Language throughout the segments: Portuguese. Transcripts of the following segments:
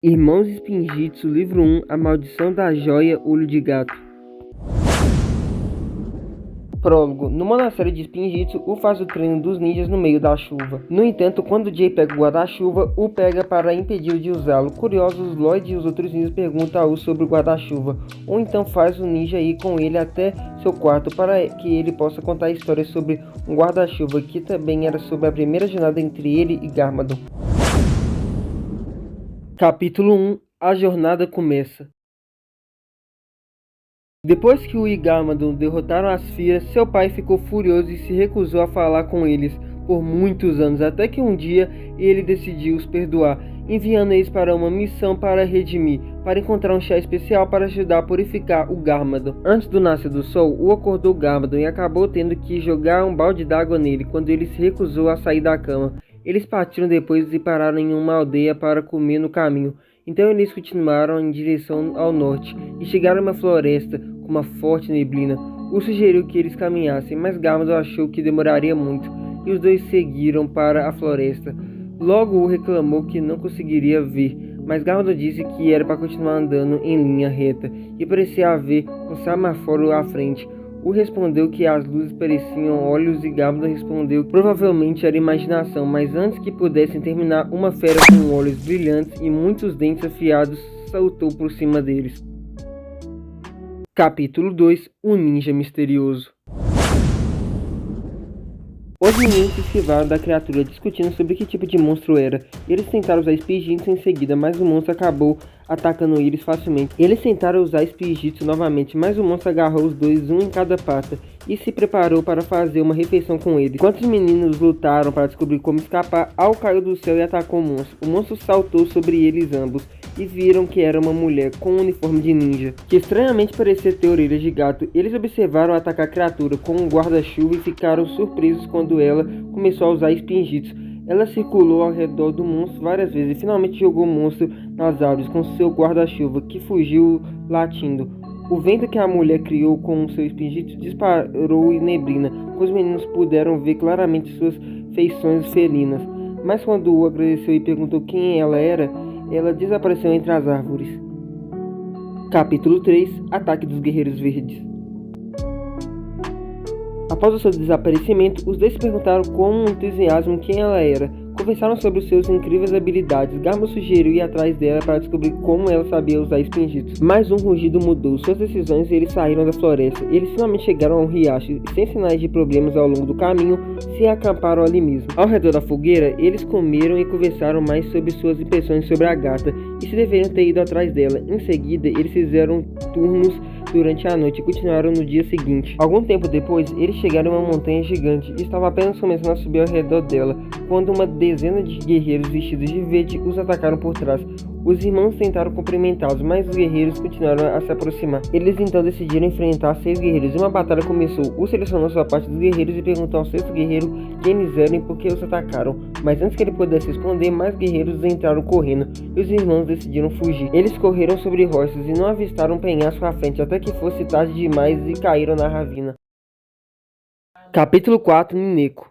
Irmãos Spinjitzu, Livro 1, A Maldição da Joia Olho de Gato. Prólogo. No monastério de Spinjitzu, U faz o treino dos ninjas no meio da chuva. No entanto, quando Jay pega o guarda-chuva, U pega para impedir de usá-lo. Curiosos, Lloyd e os outros ninjas perguntam a U sobre o guarda-chuva. Ou então faz o ninja ir com ele até seu quarto para que ele possa contar histórias sobre um guarda-chuva que também era sobre a primeira jornada entre ele e Garmadon. Capítulo 1. A jornada começa. Depois que o e Garmadon derrotaram as Firas, seu pai ficou furioso e se recusou a falar com eles por muitos anos, até que um dia ele decidiu os perdoar, enviando eles para uma missão para redimir, para encontrar um chá especial para ajudar a purificar o Garmadon. Antes do nascer do sol, U acordou Garmadon e acabou tendo que jogar um balde d'água nele quando ele se recusou a sair da cama. Eles partiram depois e pararam em uma aldeia para comer no caminho. Então eles continuaram em direção ao norte e chegaram a uma floresta com uma forte neblina. U sugeriu que eles caminhassem, mas Garmadon achou que demoraria muito e os dois seguiram para a floresta. Logo U reclamou que não conseguiria ver, mas Garmadon disse que era para continuar andando em linha reta e parecia haver um semáforo à frente. U respondeu que as luzes pareciam olhos e Garmadon respondeu que provavelmente era imaginação, mas antes que pudessem terminar, uma fera com olhos brilhantes e muitos dentes afiados saltou por cima deles. Capítulo 2. O Ninja Misterioso. Os meninos se esquivaram da criatura, discutindo sobre que tipo de monstro era. Eles tentaram usar Spinjitzu em seguida, mas o monstro acabou atacando eles facilmente. Eles tentaram usar Spinjitzu novamente, mas o monstro agarrou os dois, um em cada pata, e se preparou para fazer uma refeição com ele. Enquanto os meninos lutaram para descobrir como escapar, Ao caiu do céu e atacou o monstro. O monstro saltou sobre eles ambos, e viram que era uma mulher com um uniforme de ninja, que estranhamente parecia ter orelhas de gato. Eles observaram atacar a criatura com um guarda-chuva e ficaram surpresos quando ela começou a usar Spinjitzu. Ela circulou ao redor do monstro várias vezes e finalmente jogou o monstro nas árvores com seu guarda-chuva, que fugiu latindo. O vento que a mulher criou com seu Spinjitzu disparou neblina. Os meninos puderam ver claramente suas feições felinas, mas quando U agradeceu e perguntou quem ela era, ela desapareceu entre as árvores. Capítulo 3. Ataque dos Guerreiros Verdes. Após o seu desaparecimento, os dois se perguntaram com entusiasmo quem ela era. Conversaram sobre suas incríveis habilidades. Garmadon sugeriu ir atrás dela para descobrir como ela sabia usar Spinjitzu. Mas um rugido mudou suas decisões e eles saíram da floresta. Eles finalmente chegaram a um riacho e, sem sinais de problemas ao longo do caminho, se acamparam ali mesmo. Ao redor da fogueira, eles comeram e conversaram mais sobre suas impressões sobre a gata e se deveriam ter ido atrás dela. Em seguida, eles fizeram turnos durante a noite e continuaram no dia seguinte. Algum tempo depois, eles chegaram a uma montanha gigante e estavam apenas começando a subir ao redor dela, quando uma dezena de guerreiros vestidos de verde os atacaram por trás. Os irmãos tentaram cumprimentá-los, mas os guerreiros continuaram a se aproximar. Eles então decidiram enfrentar 6 guerreiros e uma batalha começou. U selecionou sua parte dos guerreiros e perguntou ao 6º guerreiro quem eles eram e por que os atacaram. Mas antes que ele pudesse responder, mais guerreiros entraram correndo e os irmãos decidiram fugir. Eles correram sobre rochas e não avistaram um penhasco à frente até que fosse tarde demais e caíram na ravina. Capítulo 4. Nineko.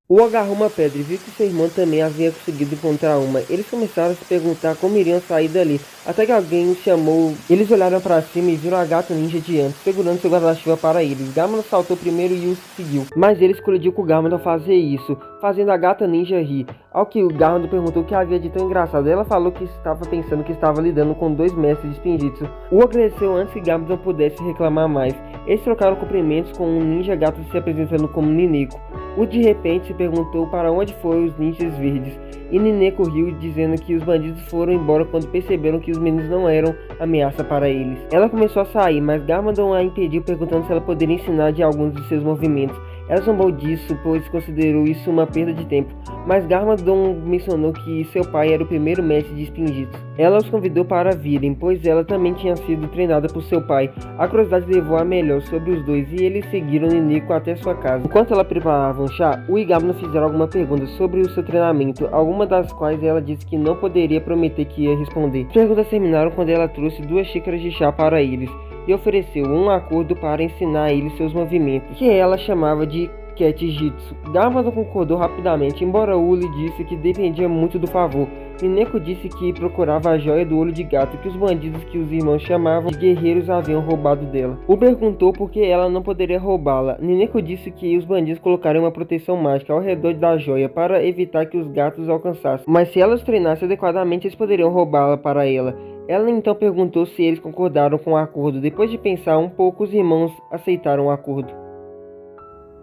U agarrou uma pedra e viu que seu irmão também havia conseguido encontrar uma. Eles começaram a se perguntar como iriam sair dali, até que alguém os chamou. Eles olharam para cima e viram a gata ninja diante, segurando seu guarda-chuva para eles. Garmadon saltou primeiro e os seguiu, mas ele colidiu com o Garmadon fazer isso, fazendo a gata ninja rir. Ao que o Garmadon perguntou o que havia de tão engraçado, ela falou que estava pensando que estava lidando com 2 mestres de Spinjitzu. U agradeceu antes que Garmadon pudesse reclamar mais. Eles trocaram cumprimentos com um ninja gato se apresentando como Nineko. U de repente se perguntou para onde foram os ninjas verdes, e Nineko riu dizendo que os bandidos foram embora quando perceberam que os meninos não eram ameaça para eles. Ela começou a sair, mas Garmadon a impediu perguntando se ela poderia ensinar de alguns de seus movimentos. Ela zombou disso, pois considerou isso uma perda de tempo, mas Garmadon mencionou que seu pai era o primeiro mestre de Spinjitzu. Ela os convidou para virem, pois ela também tinha sido treinada por seu pai. A curiosidade levou a melhor sobre os dois e eles seguiram Nineko até sua casa. Enquanto ela preparava um chá, U e Garmadon fizeram algumas perguntas sobre o seu treinamento, algumas das quais ela disse que não poderia prometer que ia responder. As perguntas terminaram quando ela trouxe 2 xícaras de chá para eles e ofereceu um acordo para ensinar a eles seus movimentos, que ela chamava de Ketjitsu. Garmadon concordou rapidamente, embora Wu lhe disse que dependia muito do favor. Nineko disse que procurava a joia do olho de gato que os bandidos que os irmãos chamavam de guerreiros haviam roubado dela. Wu perguntou por que ela não poderia roubá-la. Nineko disse que os bandidos colocaram uma proteção mágica ao redor da joia para evitar que os gatos alcançassem, mas se ela os treinasse adequadamente eles poderiam roubá-la para ela. Ela então perguntou se eles concordaram com o acordo. Depois de pensar um pouco, os irmãos aceitaram o acordo.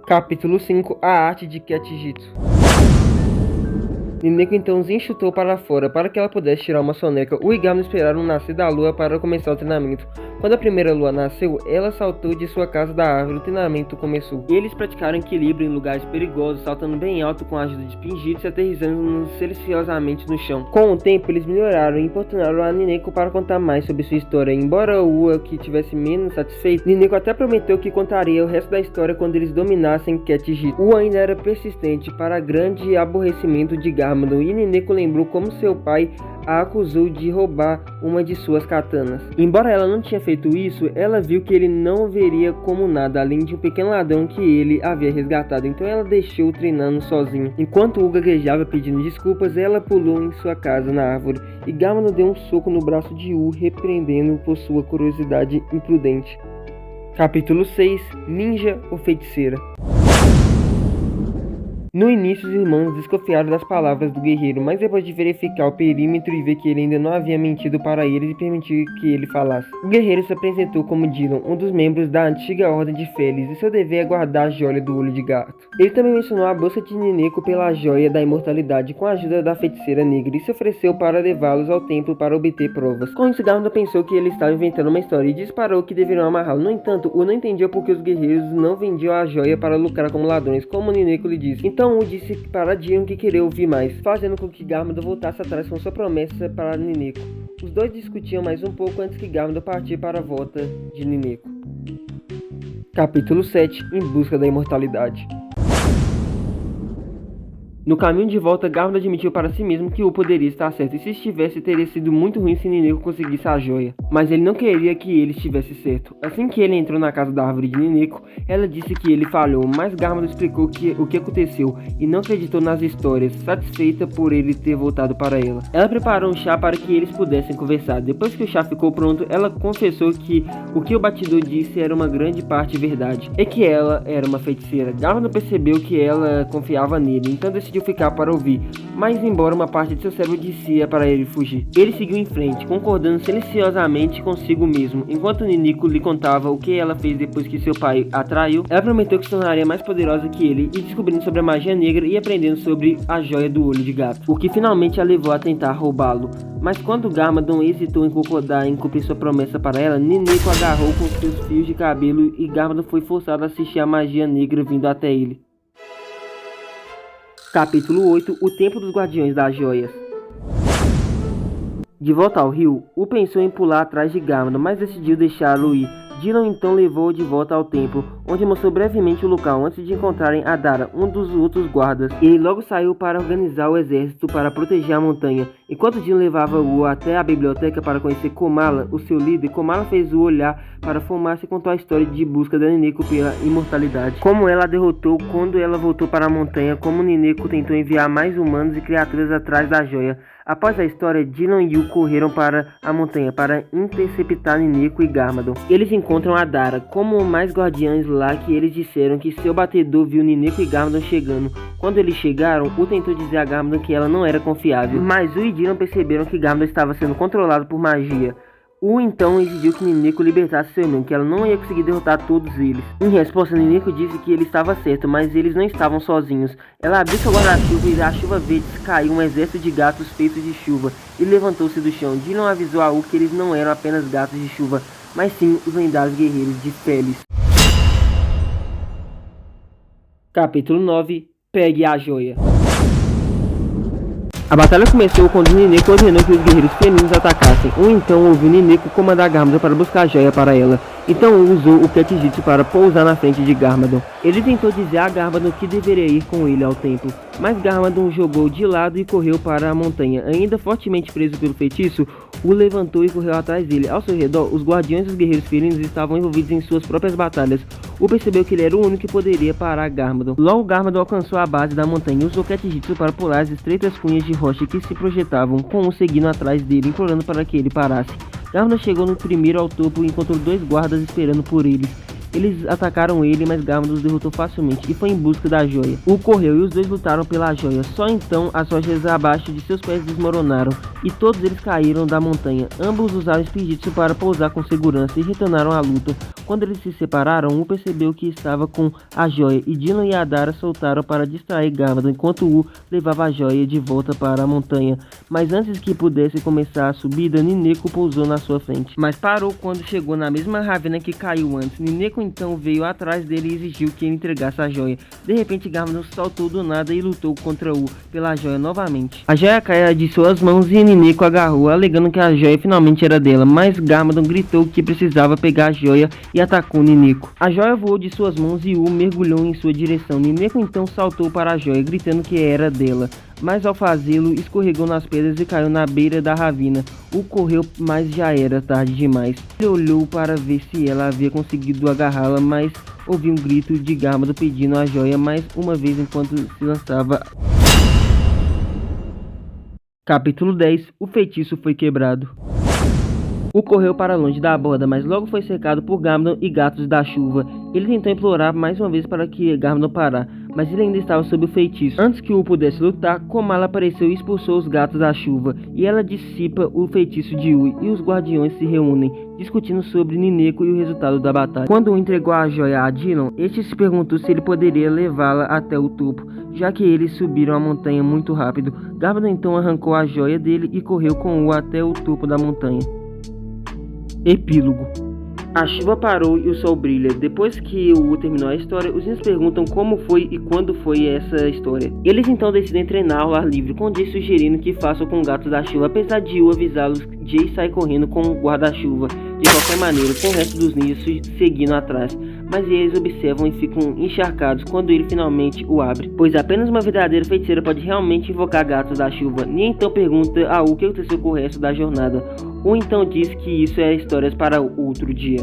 Capítulo 5. A arte de Ketjitsu. Nineko então os enxutou para fora para que ela pudesse tirar uma soneca. Wu e Garmadon esperaram o nascer da lua para começar o treinamento. Quando a primeira lua nasceu, ela saltou de sua casa da árvore. O treinamento começou. Eles praticaram equilíbrio em lugares perigosos, saltando bem alto com a ajuda de pingitos e aterrissando silenciosamente no chão. Com o tempo, eles melhoraram e importunaram a Nineko para contar mais sobre sua história. Embora Wu que tivesse menos satisfeito, Nineko até prometeu que contaria o resto da história quando eles dominassem Ketjitsu. Wu ainda era persistente, para grande aborrecimento de Garmadon, e Nineko lembrou como seu pai a acusou de roubar uma de suas katanas. Embora ela não tinha feito isso, ela viu que ele não veria como nada, além de um pequeno ladrão que ele havia resgatado, então ela deixou treinando sozinha. Enquanto Wu gaguejava pedindo desculpas, ela pulou em sua casa na árvore, e Garmadon deu um soco no braço de Wu, repreendendo-o por sua curiosidade imprudente. Capítulo 6. Ninja ou feiticeira. No início, os irmãos desconfiaram das palavras do guerreiro, mas depois de verificar o perímetro e ver que ele ainda não havia mentido para eles e permitir que ele falasse, o guerreiro se apresentou como Dylan, um dos membros da antiga Ordem de Feliz, e seu dever é guardar a joia do olho de gato. Ele também mencionou a busca de Nineko pela joia da imortalidade com a ajuda da feiticeira negra e se ofereceu para levá-los ao templo para obter provas. Com isso, Garmadon pensou que ele estava inventando uma história e disparou que deveriam amarrá-lo. No entanto, Wu não entendia por que os guerreiros não vendiam a joia para lucrar como ladrões, como Nineko lhe disse. Então Wu disse para Dylan que queria ouvir mais, fazendo com que Garmadon voltasse atrás com sua promessa para Nineko. Os dois discutiam mais um pouco antes que Garmadon partir para a volta de Nineko. Capítulo 7. Em busca da imortalidade. No caminho de volta, Garmadon admitiu para si mesmo que Wu poderia estar certo, e se estivesse, teria sido muito ruim se Nineko conseguisse a joia. Mas ele não queria que ele estivesse certo. Assim que ele entrou na casa da árvore de Nineko, ela disse que ele falhou, mas Garmadon explicou o que aconteceu e não acreditou nas histórias, satisfeita por ele ter voltado para ela. Ela preparou um chá para que eles pudessem conversar. Depois que o chá ficou pronto, ela confessou que o que o batidor disse era uma grande parte verdade, e que ela era uma feiticeira. Garmadon percebeu que ela confiava nele, então decidiu ficar para ouvir, mas embora uma parte de seu cérebro dizia para ele fugir. Ele seguiu em frente, concordando silenciosamente consigo mesmo. Enquanto Nineko lhe contava o que ela fez depois que seu pai a traiu, ela prometeu que se tornaria mais poderosa que ele, e descobrindo sobre a magia negra e aprendendo sobre a joia do olho de gato, o que finalmente a levou a tentar roubá-lo. Mas quando Garmadon hesitou em concordar em cumprir sua promessa para ela, Nineko agarrou com seus fios de cabelo e Garmadon foi forçado a assistir a magia negra vindo até ele. Capítulo 8. O Templo dos Guardiões das Joias. De volta ao rio, Wu pensou em pular atrás de Garmadon, mas decidiu deixá-lo ir. Dylan então levou-o de volta ao templo, onde mostrou brevemente o local antes de encontrarem Adara, um dos outros guardas. Ele logo saiu para organizar o exército para proteger a montanha. Enquanto Dylan levava Wu até a biblioteca para conhecer Komala, o seu líder, Komala fez o olhar para a fumaça e contou a história de busca da Nineko pela imortalidade. Como ela a derrotou quando ela voltou para a montanha, como Nineko tentou enviar mais humanos e criaturas atrás da joia. Após a história, Dylan e Wu correram para a montanha para interceptar Nineko e Garmadon. Eles encontram Adara, como mais guardiães lá que eles disseram que seu batedor viu Nineko e Garmadon chegando. Quando eles chegaram, Wu tentou dizer a Garmadon que ela não era confiável, mas Wu e Dylan perceberam que Garmadon estava sendo controlado por magia. Wu então exigiu que Nineko libertasse seu irmão, que ela não ia conseguir derrotar todos eles. Em resposta, Nineko disse que ele estava certo, mas eles não estavam sozinhos. Ela abriu seu guarda-chuva e da chuva verde caiu um exército de gatos feitos de chuva e levantou-se do chão. Dylan avisou a Wu que eles não eram apenas gatos de chuva, mas sim os lendários guerreiros de Feliz. Capítulo 9. Pegue a joia. A batalha começou quando Nineko ordenou que os guerreiros felinos atacassem. Wu então ouviu Nineko comandar Garmadon para buscar a joia para ela. Então Wu usou o Ketjitsu para pousar na frente de Garmadon. Ele tentou dizer a Garmadon que deveria ir com ele ao templo, mas Garmadon jogou de lado e correu para a montanha. Ainda fortemente preso pelo feitiço, O levantou e correu atrás dele. Ao seu redor, os guardiões dos guerreiros felinos estavam envolvidos em suas próprias batalhas. O percebeu que ele era o único que poderia parar Garmadon. Logo, Garmadon alcançou a base da montanha e usou Ketjitsu para pular as estreitas cunhas de rocha que se projetavam, com o seguindo atrás dele, implorando para que ele parasse. Garmadon chegou no primeiro ao topo e encontrou 2 guardas esperando por eles. Eles atacaram ele, mas Garmadon os derrotou facilmente e foi em busca da joia. O correu e os 2 lutaram pela joia. Só então as rochas abaixo de seus pés desmoronaram e todos eles caíram da montanha. Ambos usaram Spirjitzu para pousar com segurança e retornaram à luta. Quando eles se separaram, U percebeu que estava com a joia e Dylan e Adara soltaram para distrair Garmadon enquanto U levava a joia de volta para a montanha. Mas antes que pudesse começar a subida, Nineko pousou na sua frente. Mas parou quando chegou na mesma ravina que caiu antes. Nineko então veio atrás dele e exigiu que ele entregasse a joia. De repente, Garmadon saltou do nada e lutou contra U pela joia novamente. A joia caiu de suas mãos e Nineko agarrou, alegando que a joia finalmente era dela, mas Garmadon gritou que precisava pegar a joia e atacou Nineko. A joia voou de suas mãos e U mergulhou em sua direção. Nineko então saltou para a joia, gritando que era dela. Mas ao fazê-lo, escorregou nas pedras e caiu na beira da ravina. U correu, mas já era tarde demais. Ele olhou para ver se ela havia conseguido agarrá-la, mas ouviu um grito de Garmadon pedindo a joia mais uma vez enquanto se lançava. Capítulo 10. O feitiço foi quebrado. U correu para longe da borda, mas logo foi cercado por Garmadon e gatos da chuva. Ele tentou implorar mais uma vez para que Garmadon parar, mas ele ainda estava sob o feitiço. Antes que U pudesse lutar, Komala apareceu e expulsou os gatos da chuva, e ela dissipa o feitiço de U, e os guardiões se reúnem, discutindo sobre Nineko e o resultado da batalha. Quando U entregou a joia a Dylan, este se perguntou se ele poderia levá-la até o topo, já que eles subiram a montanha muito rápido. Garmadon então arrancou a joia dele e correu com U até o topo da montanha. Epílogo. A chuva parou e o sol brilha. Depois que o U terminou a história, os meninos perguntam como foi e quando foi essa história. Eles então decidem treinar ao ar livre, com Jay sugerindo que façam com o gato da chuva. Apesar de U avisá-los, Jay sai correndo com o guarda-chuva. De qualquer maneira, com o resto dos ninjas seguindo atrás. Mas eles observam e ficam encharcados quando ele finalmente o abre, pois apenas uma verdadeira feiticeira pode realmente invocar gatos da chuva. Nia então pergunta a U o que aconteceu com o resto da jornada. U então diz que isso é histórias para outro dia.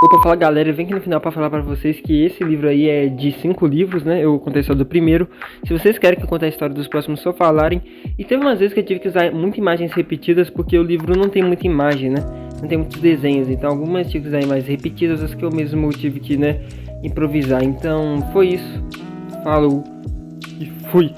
Opa, fala galera, eu venho aqui no final para falar para vocês que esse livro aí é de 5 livros, né? Eu contei só do primeiro. Se vocês querem que eu conte a história dos próximos, só falarem. E teve umas vezes que eu tive que usar muitas imagens repetidas, porque o livro não tem muita imagem, né? Não tem muitos desenhos, então algumas tive que usar imagens repetidas, as que eu mesmo tive que, né, improvisar. Então foi isso. Falou e fui!